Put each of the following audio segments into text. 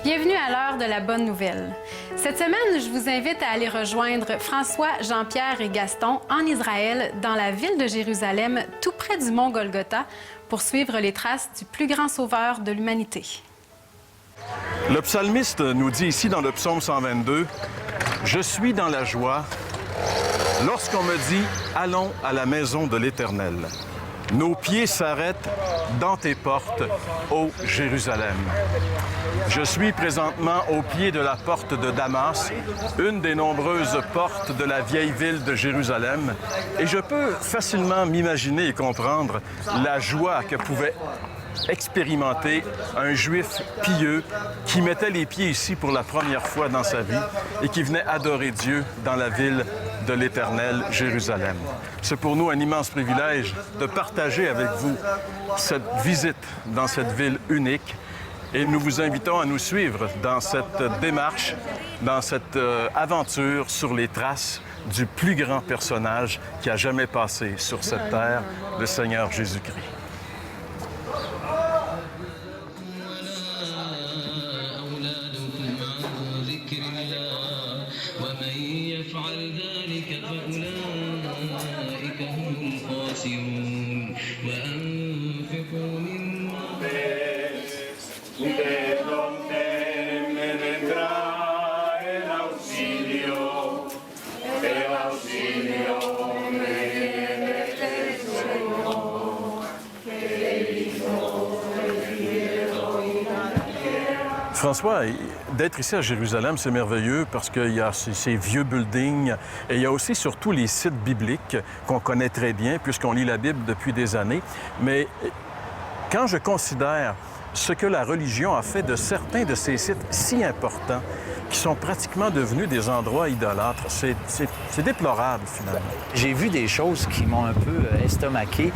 Bienvenue à l'heure de la bonne nouvelle. Cette semaine, je vous invite à aller rejoindre François, Jean-Pierre et Gaston en Israël, dans la ville de Jérusalem, tout près du mont Golgotha, pour suivre les traces du plus grand sauveur de l'humanité. Le psalmiste nous dit ici dans le psaume 122, « Je suis dans la joie lorsqu'on me dit « Allons à la maison de l'Éternel ». Nos pieds s'arrêtent dans tes portes, ô Jérusalem. Je suis présentement au pied de la porte de Damas, une des nombreuses portes de la vieille ville de Jérusalem, et je peux facilement m'imaginer et comprendre la joie que pouvait expérimenter un juif pieux qui mettait les pieds ici pour la première fois dans sa vie et qui venait adorer Dieu dans la ville de l'Éternel, Jérusalem. C'est pour nous un immense privilège de partager avec vous cette visite dans cette ville unique et nous vous invitons à nous suivre dans cette démarche, dans cette aventure sur les traces du plus grand personnage qui a jamais passé sur cette terre, le Seigneur Jésus-Christ. François, d'être ici à Jérusalem, c'est merveilleux parce qu'il y a ces vieux buildings et il y a aussi surtout les sites bibliques qu'on connaît très bien puisqu'on lit la Bible depuis des années. Mais quand je considère ce que la religion a fait de certains de ces sites si importants, qui sont pratiquement devenus des endroits idolâtres. C'est déplorable, finalement. J'ai vu des choses qui m'ont un peu estomaqué.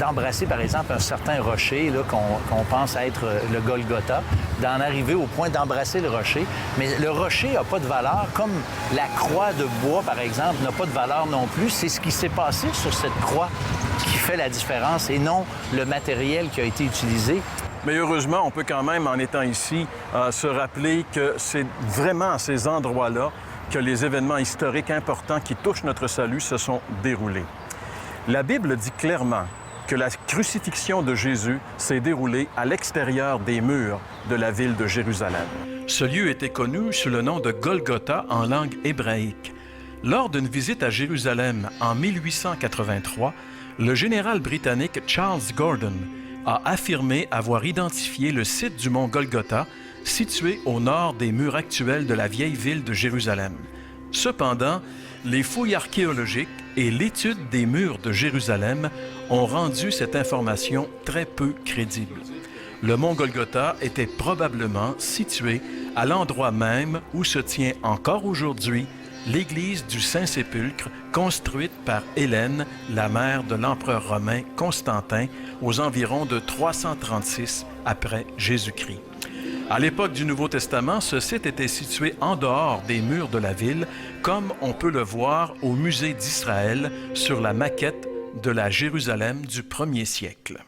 D'embrasser, par exemple, un certain rocher qu'on pense être le Golgotha, d'en arriver au point d'embrasser le rocher. Mais le rocher n'a pas de valeur, comme la croix de bois, par exemple, n'a pas de valeur non plus. C'est ce qui s'est passé sur cette croix qui fait la différence et non le matériel qui a été utilisé. Mais heureusement, on peut quand même, en étant ici, se rappeler que c'est vraiment à ces endroits-là que les événements historiques importants qui touchent notre salut se sont déroulés. La Bible dit clairement que la crucifixion de Jésus s'est déroulée à l'extérieur des murs de la ville de Jérusalem. Ce lieu était connu sous le nom de Golgotha en langue hébraïque. Lors d'une visite à Jérusalem en 1883, le général britannique Charles Gordon a affirmé avoir identifié le site du mont Golgotha, situé au nord des murs actuels de la vieille ville de Jérusalem. Cependant, les fouilles archéologiques et l'étude des murs de Jérusalem ont rendu cette information très peu crédible. Le mont Golgotha était probablement situé à l'endroit même où se tient encore aujourd'hui l'église du Saint-Sépulcre, construite par Hélène, la mère de l'empereur romain Constantin, aux environs de 336 après Jésus-Christ. À l'époque du Nouveau Testament, ce site était situé en dehors des murs de la ville, comme on peut le voir au musée d'Israël sur la maquette de la Jérusalem du 1er siècle.